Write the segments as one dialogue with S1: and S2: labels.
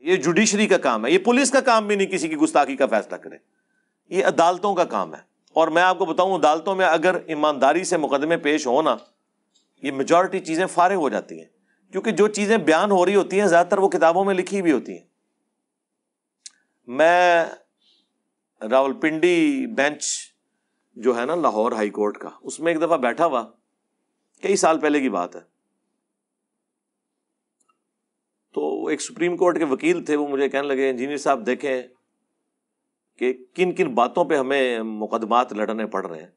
S1: یہ جوڈیشری کا کام ہے، یہ پولیس کا کام بھی نہیں کسی کی گستاخی کا فیصلہ کرے، یہ عدالتوں کا کام ہے۔ اور میں آپ کو بتاؤں عدالتوں میں اگر ایمانداری سے مقدمے پیش ہونا، یہ میجورٹی چیزیں فارغ ہو جاتی ہیں، کیونکہ جو چیزیں بیان ہو رہی ہوتی ہیں زیادہ تر وہ کتابوں میں لکھی بھی ہوتی ہیں۔ میں راولپنڈی بینچ جو ہے نا لاہور ہائی کورٹ کا، اس میں ایک دفعہ بیٹھا ہوا، کئی سال پہلے کی بات ہے، تو ایک سپریم کورٹ کے وکیل تھے، وہ مجھے کہنے لگے انجینئر صاحب دیکھیں کہ کن کن باتوں پہ ہمیں مقدمات لڑنے پڑ رہے ہیں۔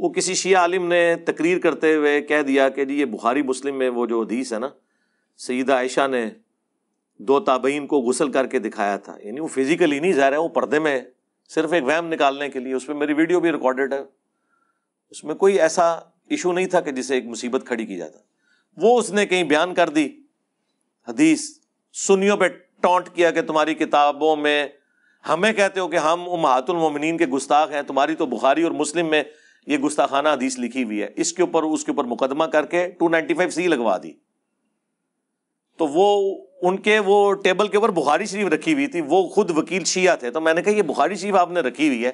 S1: وہ کسی شیعہ عالم نے تقریر کرتے ہوئے کہہ دیا کہ جی یہ بخاری مسلم میں وہ جو حدیث ہے نا، سیدہ عائشہ نے 2 تابعین کو غسل کر کے دکھایا تھا، یعنی وہ فزیکلی نہیں ظاہر ہے، وہ پردے میں صرف ایک وہم نکالنے کے لیے، اس میں میری ویڈیو بھی ریکارڈڈ ہے، اس میں کوئی ایسا ایشو نہیں تھا کہ جسے ایک مصیبت کھڑی کی جاتا۔ وہ اس نے کہیں بیان کر دی حدیث، سنیوں پہ ٹونٹ کیا کہ تمہاری کتابوں میں ہمیں کہتے ہو کہ ہم امہات المومنین کے گستاخ ہیں، تمہاری تو بخاری اور مسلم میں یہ گستاخانہ حدیث لکھی ہوئی ہے، اس کے اوپر مقدمہ کر کے 295C لگوا دی۔ تو وہ ان کے وہ ٹیبل کے اوپر بخاری شریف رکھی ہوئی تھی، وہ خود وکیل شیعہ تھے، تو میں نے کہا یہ بخاری شریف آپ نے رکھی ہوئی ہے؟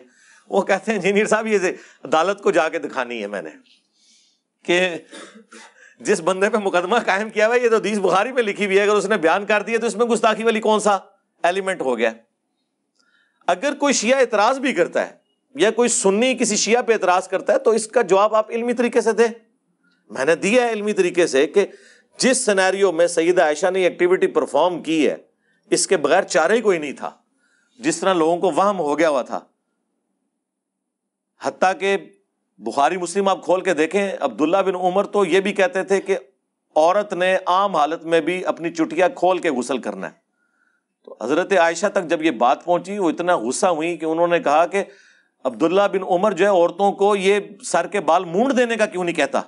S1: وہ کہتے ہیں انجینئر صاحب یہ عدالت کو جا کے دکھانی ہے میں نے کہ جس بندے پہ مقدمہ قائم کیا ہوا ہے یہ تو حدیث بخاری پہ لکھی ہوئی ہے، اگر اس نے بیان کر دیا تو اس میں گستاخی والی کون سا ایلیمنٹ ہو گیا؟ اگر کوئی شیعہ اعتراض بھی کرتا ہے یا کوئی سنی کسی شیعہ پہ اعتراض کرتا ہے تو اس کا جواب آپ علمی طریقے سے دیں۔ میں نے دیا ہے علمی طریقے سے کہ جس سینیریو میں سیدہ عائشہ نے ایکٹیویٹی پرفارم کی ہے، اس کے بغیر چارہ ہی کوئی نہیں تھا، جس طرح لوگوں کو وہم ہو گیا ہوا تھا۔ حتیٰ کہ بخاری مسلم آپ کھول کے دیکھیں، عبداللہ بن عمر تو یہ بھی کہتے تھے کہ عورت نے عام حالت میں بھی اپنی چٹیا کھول کے غسل کرنا ہے۔ تو حضرت عائشہ تک جب یہ بات پہنچی وہ اتنا غصہ ہوئی کہ انہوں نے کہا کہ عبداللہ بن عمر جو ہے عورتوں کو یہ سر کے بال مونڈ دینے کا کیوں نہیں کہتا؟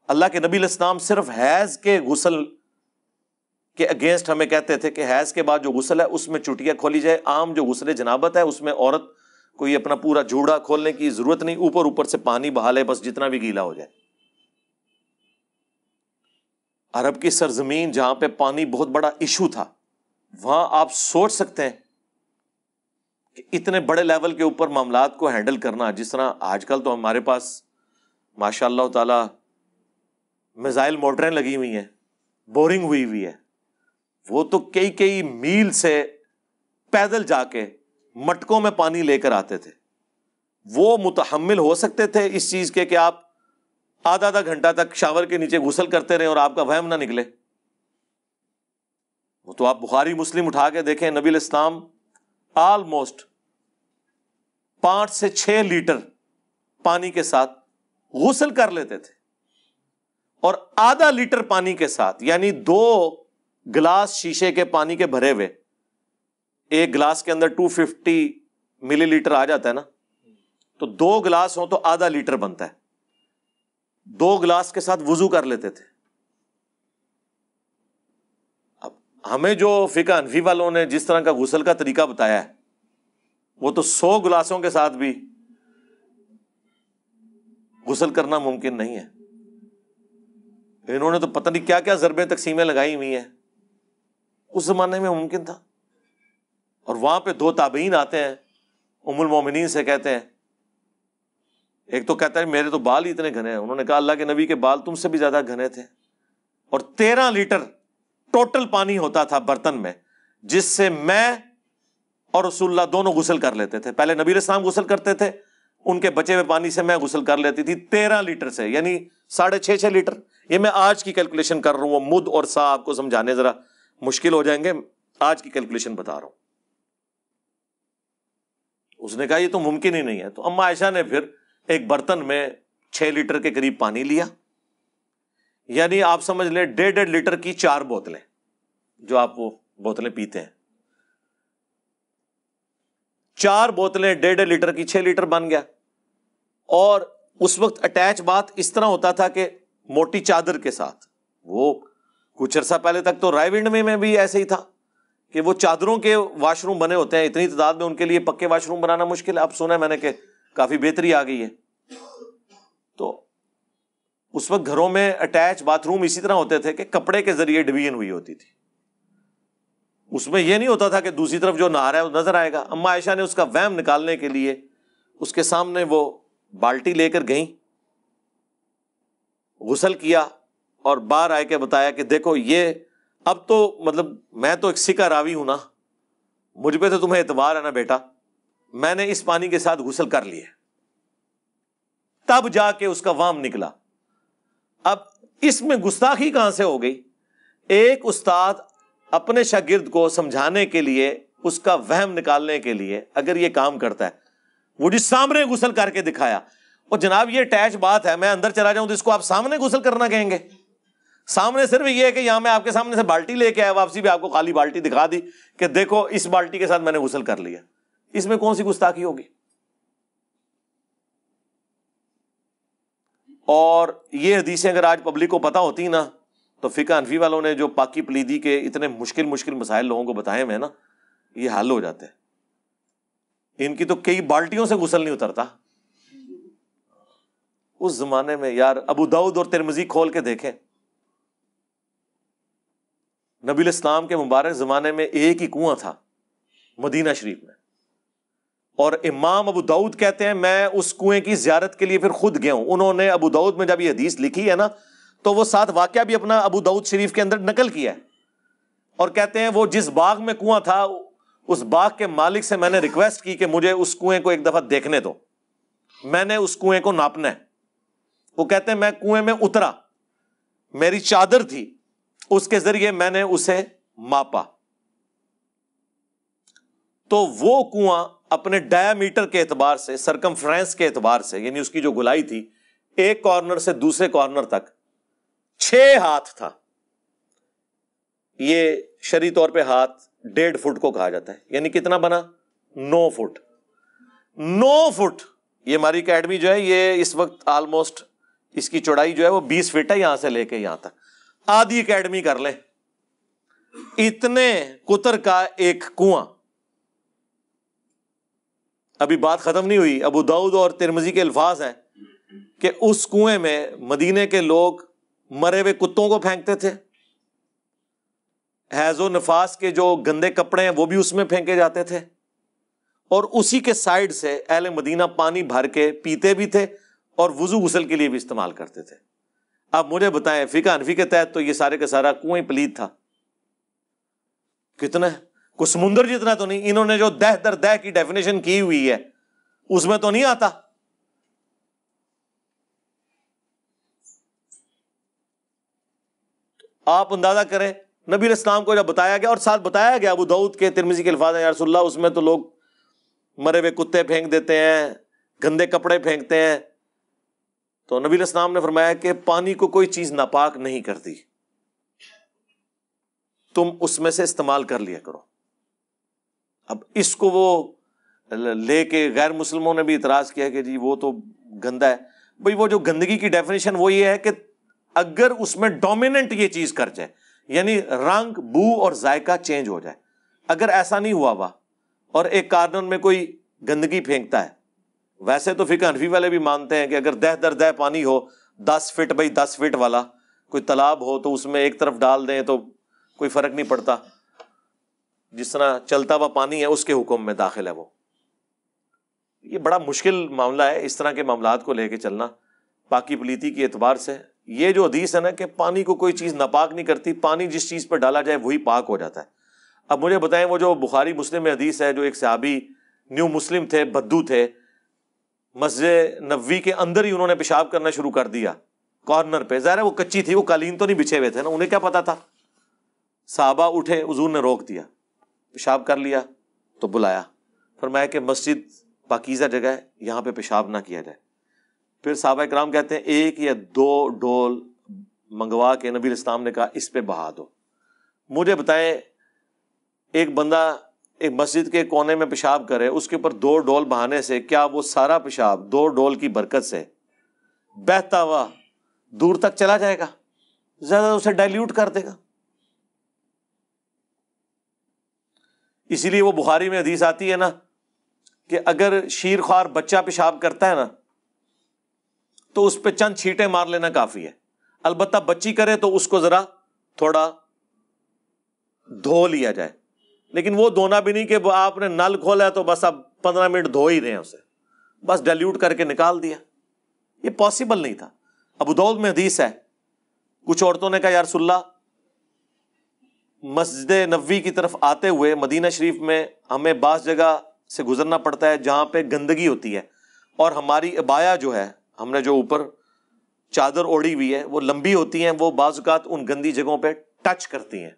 S1: اللہ کے نبی علیہ السلام صرف حیض کے غسل کے اگینسٹ ہمیں کہتے تھے کہ حیض کے بعد جو غسل ہے اس میں چٹیا کھولی جائے، عام جو غسل جنابت ہے اس میں عورت کو یہ اپنا پورا جوڑا کھولنے کی ضرورت نہیں، اوپر سے پانی بہا لے بس جتنا بھی گیلا ہو جائے۔ عرب کی سرزمین جہاں پہ پانی بہت بڑا ایشو تھا، وہاں آپ سوچ سکتے ہیں کہ اتنے بڑے لیول کے اوپر معاملات کو ہینڈل کرنا، جس طرح آج کل تو ہمارے پاس ماشاء اللہ تعالی میزائل موٹریں لگی ہوئی ہیں، بورنگ ہوئی ہے، وہ تو کئی میل سے پیدل جا کے مٹکوں میں پانی لے کر آتے تھے۔ وہ متحمل ہو سکتے تھے اس چیز کے کہ آپ آدھا گھنٹہ تک شاور کے نیچے غسل کرتے رہیں اور آپ کا وہم نہ نکلے؟ وہ تو آپ بخاری مسلم اٹھا کے دیکھیں، نبی علیہ السلام آلموسٹ 5 سے 6 لیٹر پانی کے ساتھ غسل کر لیتے تھے، اور آدھا لیٹر پانی کے ساتھ، یعنی 2 گلاس شیشے کے پانی کے بھرے ہوئے، ایک گلاس کے اندر 250 ملی لیٹر آ جاتا ہے نا، تو 2 گلاس ہوں تو آدھا لیٹر بنتا ہے، 2 گلاس کے ساتھ وضو کر لیتے تھے۔ اب ہمیں جو فقہ حنفی والوں نے جس طرح کا غسل کا طریقہ بتایا ہے، وہ تو 100 گلاسوں کے ساتھ بھی غسل کرنا ممکن نہیں ہے۔ انہوں نے تو پتہ نہیں کیا کیا ضربیں تقسیمیں لگائی ہوئی ہیں، اس زمانے میں ممکن تھا۔ اور وہاں پہ 2 تابعین آتے ہیں، ام المومنین سے کہتے ہیں، ایک تو کہتا ہے میرے تو بال ہی اتنے گھنے ہیں، انہوں نے کہا اللہ کے نبی کے بال تم سے بھی زیادہ گھنے تھے، اور 13 لیٹر ٹوٹل پانی ہوتا تھا برتن میں، جس سے میں اور رسول اللہ دونوں غسل کر لیتے تھے۔ پہلے نبی علیہ السلام غسل کرتے تھے، ان کے بچے ہوئے پانی سے میں غسل کر لیتی تھی 13 لیٹر سے، یعنی 6.5 لیٹر۔ یہ میں آج کی کیلکولیشن کر رہا ہوں، مد اور سا آپ کو سمجھانے ذرا مشکل ہو جائیں گے، آج کی کیلکولیشن بتا رہا ہوں۔ اس نے کہا یہ تو ممکن ہی نہیں ہے۔ تو اما عائشہ نے پھر ایک برتن میں 6 لیٹر کے قریب پانی لیا، یعنی آپ سمجھ لیں 1.5 لیٹر کی 4 بوتلیں، جو آپ وہ بوتلیں پیتے ہیں، 4 بوتلیں 1.5 لیٹر کی 6 لیٹر بن گیا۔ اور اس وقت اٹیچ بات اس طرح ہوتا تھا کہ موٹی چادر کے ساتھ، وہ کچھ عرصہ پہلے تک تو رائے ونڈ میں بھی ایسے ہی تھا کہ وہ چادروں کے واش روم بنے ہوتے ہیں، اتنی تعداد میں ان کے لیے پکے واش روم بنانا مشکل ہے۔ اب سنا ہے میں نے کہ کافی بہتری آ گئی ہے۔ تو اس وقت گھروں میں اٹیچ باتھ روم اسی طرح ہوتے تھے کہ کپڑے کے ذریعے ڈویژن ہوئی ہوتی تھی، اس میں یہ نہیں ہوتا تھا کہ دوسری طرف جو نہا رہا ہے وہ نظر آئے گا. اما عائشہ نے اس کا وہم نکالنے کے لیے اس کے سامنے وہ بالٹی لے کر گئیں, غسل کیا اور باہر آئے کے بتایا کہ دیکھو یہ اب تو مطلب میں تو ایک سکہ راوی ہوں نا, مجھ پہ تو تمہیں اعتبار ہے نا بیٹا, میں نے اس پانی کے ساتھ غسل کر لیا. تب جا کے اس کا وام نکلا. اب اس میں گستاخی کہاں سے ہو گئی؟ ایک استاد اپنے شاگرد کو سمجھانے کے لیے, اس کا وہم نکالنے کے لیے اگر یہ کام کرتا ہے, وہ جس سامنے غسل کر کے دکھایا, اور جناب یہ اٹیچ بات ہے, میں اندر چلا جاؤں تو اس کو آپ سامنے غسل کرنا کہیں گے؟ سامنے صرف یہ ہے کہ یہاں میں آپ کے سامنے سے بالٹی لے کے آیا, واپسی بھی آپ کو خالی بالٹی دکھا دی کہ دیکھو اس بالٹی کے ساتھ میں نے غسل کر لیا. اس میں کون سی گستاخی ہوگی؟ اور یہ حدیثیں اگر آج پبلک کو پتہ ہوتی نا, تو فقہ حنفی والوں نے جو پاکی پلیدی کے اتنے مشکل مسائل لوگوں کو بتائے ہوئے ہیں نا, یہ حل ہو جاتے ہیں. ان کی تو کئی بالٹیوں سے غسل نہیں اترتا. اس زمانے میں یار ابو داؤد اور ترمذی کھول کے دیکھیں, نبی الاسلام کے مبارک زمانے میں ایک ہی کنواں تھا مدینہ شریف میں, اور امام ابو داؤد کہتے ہیں میں اس کنویں کی زیارت کے لیے پھر خود گیا ہوں. انہوں نے ابو داؤد میں جب یہ حدیث لکھی ہے نا, تو وہ ساتھ واقعہ بھی اپنا ابو داؤد شریف کے اندر نقل کیا ہے, اور کہتے ہیں وہ جس باغ میں کنواں تھا اس باغ کے مالک سے میں نے ریکویسٹ کی کہ مجھے اس کنویں کو ایک دفعہ دیکھنے دو, میں نے اس کنویں کو ناپنا ہے. وہ کہتے ہیں میں کنویں میں اترا, میری چادر تھی, اس کے ذریعے میں نے اسے ماپا, تو وہ کنواں اپنے ڈایا میٹر کے اعتبار سے, سرکمفرنس کے اعتبار سے, یعنی اس کی جو گلائی تھی ایک کارنر سے دوسرے کارنر تک 6 ہاتھ تھا. یہ شرعی طور پہ ہاتھ 1.5 فٹ کو کہا جاتا ہے, یعنی کتنا بنا 9 فٹ. 9 فٹ. یہ ہماری اکیڈمی جو ہے یہ اس وقت آلموسٹ اس کی چوڑائی جو ہے وہ 20 فٹ ہے, یہاں سے لے کے یہاں تک آدھی اکیڈمی کر لیں. اتنے قطر کا ایک کنواں. ابھی بات ختم نہیں ہوئی. ابو داؤد اور ترمذی کے الفاظ ہیں کہ اس کنویں میں مدینے کے لوگ مرے ہوئے کتوں کو پھینکتے تھے, حیض و نفاس کے جو گندے کپڑے ہیں وہ بھی اس میں پھینکے جاتے تھے, اور اسی کے سائڈ سے اہل مدینہ پانی بھر کے پیتے بھی تھے اور وضو غسل کے لیے بھی استعمال کرتے تھے. اب مجھے بتائیں فقہ حنفی کے تحت تو یہ سارے کا سارا کنویں پلید تھا. کتنا کوئی سمندر جتنا تو نہیں. انہوں نے جو دہ در دہ کی ڈیفینیشن کی ہوئی ہے اس میں تو نہیں آتا. آپ اندازہ کریں نبی علیہ السلام کو جب بتایا گیا, اور ساتھ بتایا گیا ابو داؤد کے ترمذی کے الفاظ ہیں یا رسول اللہ, اس میں تو لوگ مرے ہوئے کتے پھینک دیتے ہیں, گندے کپڑے پھینکتے ہیں, تو نبی علیہ السلام نے فرمایا کہ پانی کو کوئی چیز ناپاک نہیں کرتی, تم اس میں سے استعمال کر لیا کرو. اب اس کو وہ لے کے غیر مسلموں نے بھی اعتراض کیا کہ جی وہ تو گندا ہے. بھئی وہ جو گندگی کی ڈیفینیشن وہ یہ ہے کہ اگر اس میں ڈومیننٹ یہ چیز کر جائے, یعنی رنگ بو اور ذائقہ چینج ہو جائے. اگر ایسا نہیں ہوا ہوا اور ایک کارنر میں کوئی گندگی پھینکتا ہے, ویسے تو فقہ حنفی والے بھی مانتے ہیں کہ اگر دہ در دہ پانی ہو 10 فٹ بائی 10 فٹ والا کوئی تالاب ہو تو اس میں ایک طرف ڈال دیں تو کوئی فرق نہیں پڑتا, جس طرح چلتا ہوا پانی ہے اس کے حکم میں داخل ہے وہ. یہ بڑا مشکل معاملہ ہے اس طرح کے معاملات کو لے کے چلنا پاکی پلیتی کے اعتبار سے. یہ جو حدیث ہے نا کہ پانی کو کوئی چیز ناپاک نہیں کرتی, پانی جس چیز پہ ڈالا جائے وہی پاک ہو جاتا ہے. اب مجھے بتائیں وہ جو بخاری مسلم میں حدیث ہے, جو ایک صحابی نیو مسلم تھے, بدو تھے, مسجد نبوی کے اندر ہی انہوں نے پیشاب کرنا شروع کر دیا کارنر پہ. ظاہر ہے وہ کچی تھی, وہ قالین تو نہیں بچھے ہوئے تھے نا, انہیں کیا پتا تھا. صحابہ اٹھے, حضور نے روک دیا, پیشاب کر لیا تو بلایا, فرمایا کہ مسجد پاکیزہ جگہ ہے, یہاں پہ پیشاب نہ کیا جائے. پھر صحابہ کرام کہتے ہیں 1 یا 2 ڈول منگوا کے نبی علیہ السلام نے کہا اس پہ بہا دو. مجھے بتائیں ایک بندہ ایک مسجد کے کونے میں پیشاب کرے, اس کے اوپر 2 ڈول بہانے سے کیا وہ سارا پیشاب 2 ڈول کی برکت سے بہتا ہوا دور تک چلا جائے گا؟ زیادہ اسے ڈائلیوٹ کر دے گا. اسی لیے وہ بخاری میں حدیث آتی ہے نا کہ اگر شیر خوار بچہ پیشاب کرتا ہے نا تو اس پہ چند چھینٹیں مار لینا کافی ہے. البتہ بچی کرے تو اس کو ذرا تھوڑا دھو لیا جائے, لیکن وہ دھونا بھی نہیں کہ آپ نے نل کھولا تو بس اب 15 منٹ دھو ہی رہے ہیں اسے، بس ڈیلیوٹ کر کے نکال دیا. یہ پاسبل نہیں تھا. ابو داؤد میں حدیث ہے، کچھ عورتوں نے کہا یا رسول اللہ، مسجد نبوی کی طرف آتے ہوئے مدینہ شریف میں ہمیں بعض جگہ سے گزرنا پڑتا ہے جہاں پہ گندگی ہوتی ہے، اور ہماری عبایا جو ہے، ہم نے جو اوپر چادر اوڑھی ہوئی ہے، وہ لمبی ہوتی ہیں، وہ بعض اوقات ان گندی جگہوں پہ ٹچ کرتی ہیں،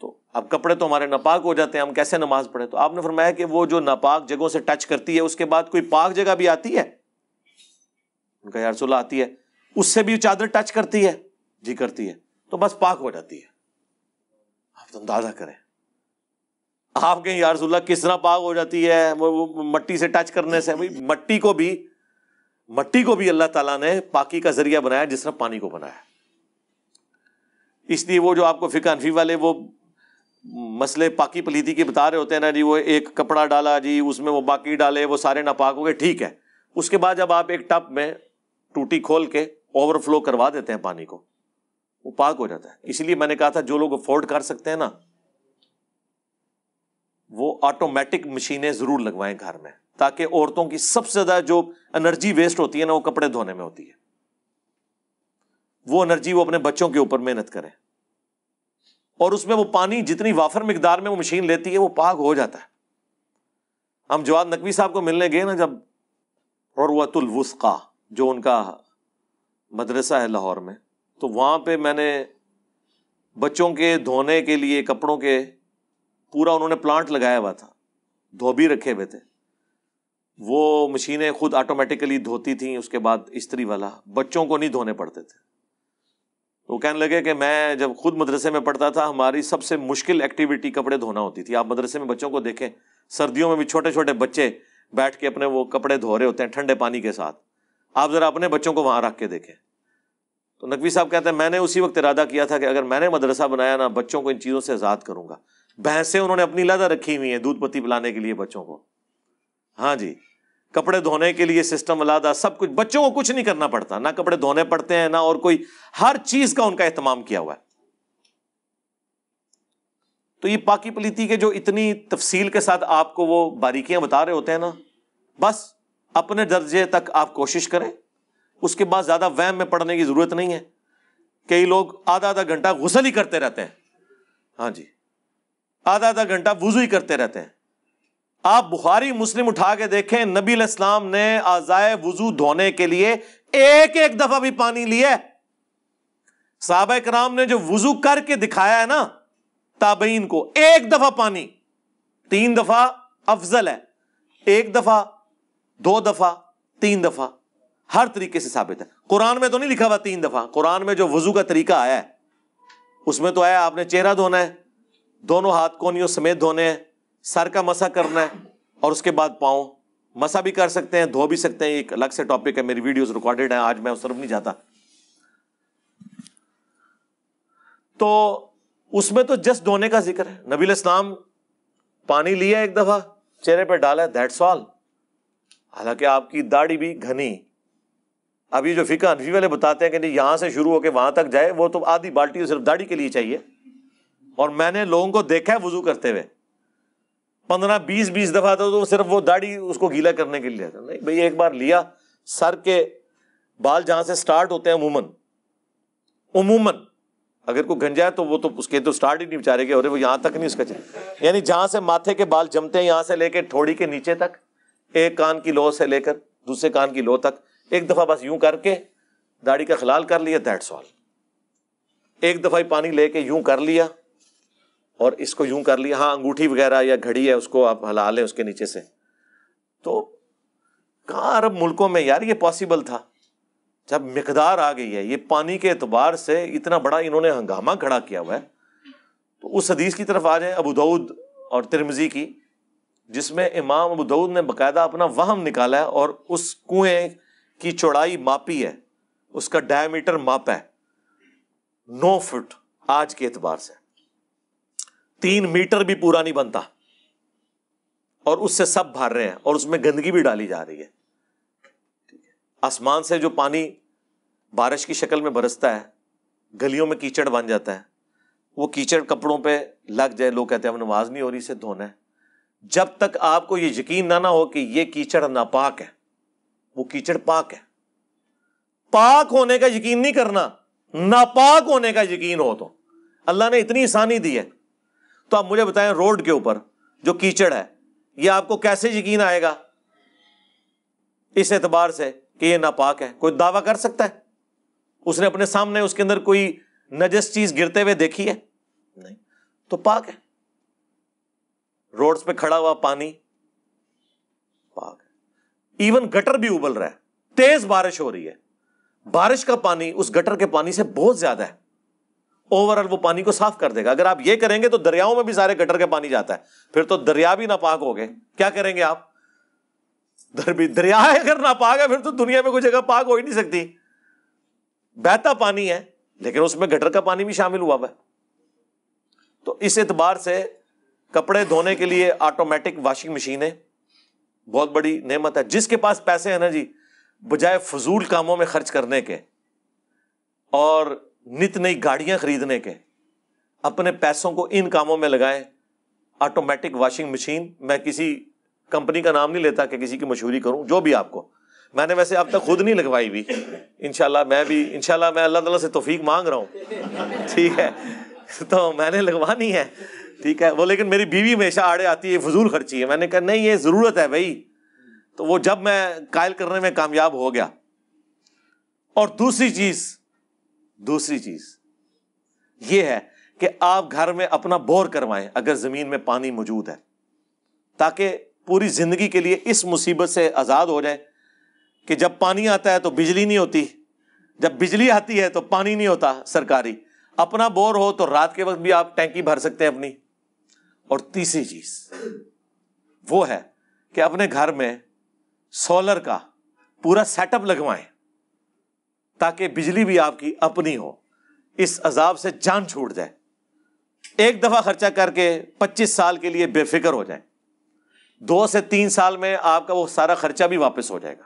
S1: تو اب کپڑے تو ہمارے ناپاک ہو جاتے ہیں، ہم کیسے نماز پڑھیں؟ تو آپ نے فرمایا کہ وہ جو ناپاک جگہوں سے ٹچ کرتی ہے اس کے بعد کوئی پاک جگہ بھی آتی ہے؟ ان کا یا رسول اللہ آتی ہے. اس سے بھی چادر ٹچ کرتی ہے؟ جی کرتی ہے. تو بس پاک ہو جاتی ہے. آپ تو اندازہ کریں، آپ کہیں یا رسول اللہ کس طرح پاک ہو جاتی ہے؟ وہ مٹی سے ٹچ کرنے سے. مٹی کو بھی اللہ تعالیٰ نے پاکی کا ذریعہ بنایا جس طرح پانی کو بنایا. اس لیے وہ جو آپ کو فقہ حنفی والے وہ مسئلے پاکی پلیتی کے بتا رہے ہوتے ہیں نا جی، وہ ایک کپڑا ڈالا جی اس میں وہ باقی ڈالے وہ سارے ناپاک ہو گئے، ٹھیک ہے. اس کے بعد جب آپ ایک ٹب میں ٹوٹی کھول کے اوور فلو کروا دیتے ہیں پانی کو، وہ پاک ہو جاتا ہے. اسی لیے میں نے کہا تھا جو لوگ افورڈ کر سکتے ہیں نا وہ آٹومیٹک مشینیں ضرور لگوائیں گھر میں، تاکہ عورتوں کی سب سے زیادہ جو انرجی ویسٹ ہوتی ہے نا وہ کپڑے دھونے میں ہوتی ہے، وہ انرجی وہ اپنے بچوں کے اوپر محنت کریں، اور اس میں وہ پانی جتنی وافر مقدار میں وہ مشین لیتی ہے وہ پاک ہو جاتا ہے. ہم جواد نقوی صاحب کو ملنے گئے نا جب عروۃ الوثقی جو ان کا مدرسہ ہے لاہور میں، تو وہاں پہ میں نے بچوں کے دھونے کے لیے کپڑوں کے پورا انہوں نے پلانٹ لگایا ہوا تھا، دھوبی رکھے ہوئے تھے، وہ مشینیں خود آٹومیٹیکلی دھوتی تھیں. اس کے بعد استری والا، بچوں کو نہیں دھونے پڑتے تھے. وہ کہنے لگے کہ میں جب خود مدرسے میں پڑھتا تھا ہماری سب سے مشکل ایکٹیویٹی کپڑے دھونا ہوتی تھی. آپ مدرسے میں بچوں کو دیکھیں، سردیوں میں بھی چھوٹے چھوٹے بچے بیٹھ کے اپنے وہ کپڑے دھو رہے ہوتے ہیں ٹھنڈے پانی کے ساتھ. آپ ذرا اپنے بچوں کو وہاں رکھ کے دیکھیں. تو نقوی صاحب کہتے ہیں میں نے اسی وقت ارادہ کیا تھا کہ اگر میں نے مدرسہ بنایا نا بچوں کو ان چیزوں سے آزاد کروں گا. بھینسیں انہوں نے اپنی علیحدہ رکھی ہوئی ہیں دودھ پتی پلانے کے لیے بچوں کو، ہاں جی، کپڑے دھونے کے لیے سسٹم علیحدہ، سب کچھ. بچوں کو کچھ نہیں کرنا پڑتا، نہ کپڑے دھونے پڑتے ہیں نہ اور کوئی، ہر چیز کا ان کا اہتمام کیا ہوا ہے. تو یہ پاکی پلیتی کے جو اتنی تفصیل کے ساتھ آپ کو وہ باریکیاں بتا رہے ہوتے ہیں نا، بس اپنے درجے تک آپ کوشش کریں. اس کے بعد زیادہ وہم میں پڑنے کی ضرورت نہیں ہے. کئی لوگ آدھا آدھا گھنٹہ غسل ہی کرتے رہتے ہیں، ہاں جی، آدھا آدھا گھنٹہ وضو ہی کرتے رہتے ہیں. آپ بخاری مسلم اٹھا کے دیکھیں، نبی علیہ السلام نے اعضائے وضو دھونے کے لیے ایک ایک دفعہ بھی پانی لیا ہے. صحابہ کرام نے جو وضو کر کے دکھایا ہے نا تابعین کو، ایک دفعہ پانی، 3 دفعہ افضل ہے، 1 دفعہ 2 دفعہ 3 دفعہ ہر طریقے سے ثابت ہے. قرآن میں تو نہیں لکھا ہوا 3 دفعہ. قرآن میں جو وضو کا طریقہ آیا ہے اس میں تو آیا آپ نے چہرہ دھونا ہے، دونوں ہاتھ کونیوں سمیت دھونے ہیں، سر کا مسح کرنا ہے، اور اس کے بعد پاؤں. مسح بھی کر سکتے ہیں، دھو بھی سکتے ہیں، ایک الگ سے ٹاپک ہے، میری ویڈیوز ریکارڈڈ ہیں، آج میں اس طرف نہیں جاتا. تو اس میں تو جسٹ دھونے کا ذکر ہے. نبی علیہ السلام پانی لیا ایک دفعہ، چہرے پہ ڈالا، دیٹس آل. حالانکہ آپ کی داڑھی بھی گھنی. ابھی جو فقہ حنفی والے بتاتے ہیں کہ نہیں یہاں سے شروع ہو کے وہاں تک جائے، وہ تو آدھی بالٹی صرف داڑھی کے لیے چاہیے. اور میں نے لوگوں کو دیکھا ہے وضو کرتے ہوئے 15-20 دفعہ تو صرف وہ داڑھی اس کو گیلا کرنے کے لیے. نہیں بھئی، ایک بار لیا، سر کے بال جہاں سے سٹارٹ ہوتے ہیں عموماً اگر کوئی گنجا ہے تو وہ تو اس کے تو سٹارٹ ہی نہیں بیچارے گے، اور وہ یہاں تک نہیں اس کا یعنی جہاں سے ماتھے کے بال جمتے ہیں یہاں سے لے کے ٹھوڑی کے نیچے تک، ایک کان کی لو سے لے کر دوسرے کان کی لو تک، ایک دفعہ بس یوں کر کے داڑھی کا خلال کر لیا، دیٹس آل. ایک دفعہ ہی پانی لے کے یوں کر لیا اور اس کو یوں کر لیا. ہاں انگوٹھی وغیرہ یا گھڑی ہے اس کو آپ ہلا لیں اس کے نیچے سے. تو کہاں عرب ملکوں میں یار یہ پاسبل تھا؟ جب مقدار آ گئی ہے، یہ پانی کے اعتبار سے اتنا بڑا انہوں نے ہنگامہ کھڑا کیا ہوا ہے. تو اس حدیث کی طرف آ جائیں ابو داؤد اور ترمذی کی، جس میں امام ابو داؤد نے باقاعدہ اپنا وہم نکالا ہے اور اس کنویں کی چوڑائی ماپی ہے، اس کا ڈائی میٹر ماپا ہے 9 فٹ. آج کے اعتبار سے 3 میٹر بھی پورا نہیں بنتا، اور اس سے سب بھر رہے ہیں، اور اس میں گندگی بھی ڈالی جا رہی ہے. آسمان سے جو پانی بارش کی شکل میں برستا ہے، گلیوں میں کیچڑ بن جاتا ہے، وہ کیچڑ کپڑوں پہ لگ جائے، لوگ کہتے ہیں اب نماز نہیں ہو رہی، اسے دھونا ہے. جب تک آپ کو یہ یقین نہ ہو کہ یہ کیچڑ ناپاک ہے، وہ کیچڑ پاک ہے. پاک ہونے کا یقین نہیں کرنا، ناپاک ہونے کا یقین ہو. تو اللہ نے اتنی آسانی دی ہے. تو آپ مجھے بتائیں روڈ کے اوپر جو کیچڑ ہے یہ آپ کو کیسے یقین آئے گا اس اعتبار سے کہ یہ ناپاک ہے؟ کوئی دعویٰ کر سکتا ہے؟ اس نے اپنے سامنے اس کے اندر کوئی نجس چیز گرتے ہوئے دیکھی ہے؟ نہیں. تو پاک ہے. روڈز پہ کھڑا ہوا پانی پاک ہے. ایون گٹر بھی ابل رہا ہے، تیز بارش ہو رہی ہے، بارش کا پانی اس گٹر کے پانی سے بہت زیادہ ہے، اوورآل وہ پانی کو صاف کر دے گا. اگر آپ یہ کریں گے تو دریاؤں میں بھی سارے گٹر کے پانی جاتا ہے، پھر تو دریا بھی ناپاک ہو گئے. کیا کریں گے آپ؟ دریا اگر ناپاک ہے پھر تو دنیا میں کوئی جگہ پاک ہو ہی نہیں سکتی. بہتا پانی ہے لیکن اس میں گٹر کا پانی بھی شامل ہوا ہے. تو اس اعتبار سے کپڑے دھونے کے لیے آٹومیٹک واشنگ مشینیں بہت بڑی نعمت ہے. جس کے پاس پیسے ہیں نا جی، بجائے فضول کاموں میں خرچ کرنے کے اور نت نئی گاڑیاں خریدنے کے، اپنے پیسوں کو ان کاموں میں لگائیں. آٹومیٹک واشنگ مشین، میں کسی کمپنی کا نام نہیں لیتا کہ کسی کی مشہوری کروں، جو بھی آپ کو، میں نے ویسے اب تک خود نہیں لگوائی بھی. انشاءاللہ میں اللہ تعالیٰ سے توفیق مانگ رہا ہوں، ٹھیک ہے، تو میں نے لگوانی ہے، ٹھیک ہے. وہ لیکن میری بیوی ہمیشہ آڑے آتی ہے فضول خرچی ہے. میں نے کہا نہیں یہ ضرورت ہے بھائی. تو وہ جب میں قائل کرنے میں کامیاب ہو گیا. اور دوسری چیز یہ ہے کہ آپ گھر میں اپنا بور کروائیں اگر زمین میں پانی موجود ہے، تاکہ پوری زندگی کے لیے اس مصیبت سے آزاد ہو جائیں کہ جب پانی آتا ہے تو بجلی نہیں ہوتی، جب بجلی آتی ہے تو پانی نہیں ہوتا سرکاری. اپنا بور ہو تو رات کے وقت بھی آپ ٹینکی بھر سکتے ہیں اپنی. اور تیسری چیز وہ ہے کہ اپنے گھر میں سولر کا پورا سیٹ اپ لگوائیں تاکہ بجلی بھی آپ کی اپنی ہو. اس عذاب سے جان چھوٹ جائے. ایک دفعہ خرچہ کر کے 25 سال کے لیے بے فکر ہو جائیں. 2 سے 3 سال میں آپ کا وہ سارا خرچہ بھی واپس ہو جائے گا.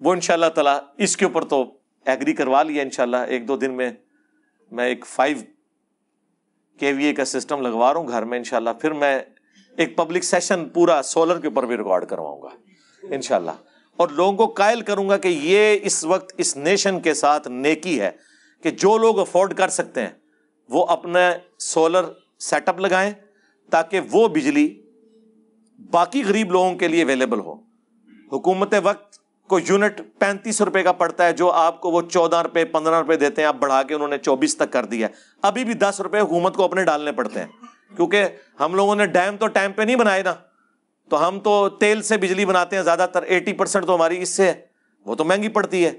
S1: وہ انشاءاللہ تعالیٰ اس کے اوپر تو ایگری کروا لیا انشاءاللہ. 1-2 دن میں ایک 5 KVA کا سسٹم لگوا رہا ہوں گھر میں انشاءاللہ. پھر میں ایک پبلک سیشن پورا سولر کے اوپر بھی ریکارڈ کرواؤں گا انشاءاللہ. اور لوگوں کو قائل کروں گا کہ یہ اس وقت اس نیشن کے ساتھ نیکی ہے کہ جو لوگ افورڈ کر سکتے ہیں وہ اپنا سولر سیٹ اپ لگائیں تاکہ وہ بجلی باقی غریب لوگوں کے لیے اویلیبل ہو. حکومت وقت کو یونٹ 35 روپے کا پڑتا ہے، جو آپ کو وہ 14 روپے 15 روپے دیتے ہیں، آپ بڑھا کے انہوں نے 24 تک کر دیا ہے. ابھی بھی 10 روپے حکومت کو اپنے ڈالنے پڑتے ہیں کیونکہ ہم لوگوں نے ڈیم تو ٹائم پہ نہیں بنائے نا. تو ہم تو تیل سے بجلی بناتے ہیں زیادہ تر، 80% تو ہماری اس سے ہے، وہ تو مہنگی پڑتی ہے.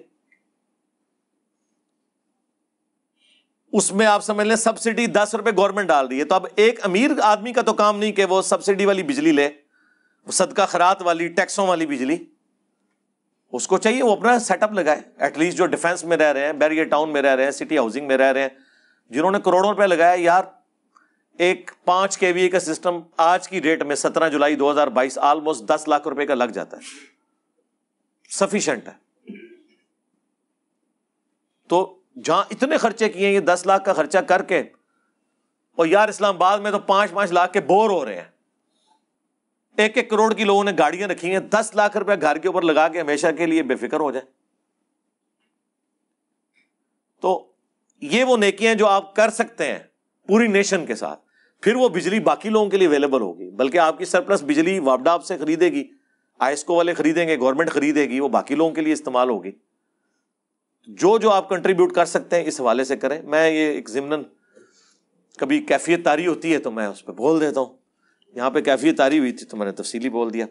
S1: اس میں آپ سمجھ لیں سبسڈی 10 روپے گورنمنٹ ڈال رہی ہے. تو اب ایک امیر آدمی کا تو کام نہیں کہ وہ سبسڈی والی بجلی لے، صدقہ خیرات والی ٹیکسوں والی بجلی. اس کو چاہیے وہ اپنا سیٹ اپ لگائے. ایٹ لیسٹ جو ڈیفینس میں رہ رہے ہیں، بیریئر ٹاؤن میں رہ رہے ہیں، سٹی ہاؤسنگ میں رہ رہے ہیں، جنہوں نے کروڑوں روپے لگایا، یار ایک 5 KVA کا سسٹم آج کی ڈیٹ میں 17 جولائی 2022 آلموسٹ 10 لاکھ روپے کا لگ جاتا ہے. سفیشینٹ ہے. تو جہاں اتنے خرچے کیے، یہ 10 لاکھ کا خرچہ کر کے، اور یار اسلام آباد میں تو 5-5 لاکھ کے بور ہو رہے ہیں. 1-1 کروڑ کی لوگوں نے گاڑیاں رکھی ہیں. 10 لاکھ روپے گھر کے اوپر لگا کے ہمیشہ کے لیے بے فکر ہو جائے. تو یہ وہ نیکیاں جو آپ کر سکتے ہیں پوری نیشن کے ساتھ. پھر وہ بجلی باقی لوگوں کے لیے اویلیبل ہوگی، بلکہ آپ کی سرپلس بجلی وابڈا آپ سے خریدے گی، آئسکو والے خریدیں گے، گورنمنٹ خریدے گی، وہ باقی لوگوں کے لیے استعمال ہوگی. جو آپ کنٹریبیوٹ کر سکتے ہیں اس حوالے سے کریں. میں یہ ایک ضمناً کبھی کیفیت طاری ہوتی ہے تو میں اس پہ بول دیتا ہوں. یہاں پہ کیفیت طاری ہوئی تھی تو میں نے تفصیلی بول دیا.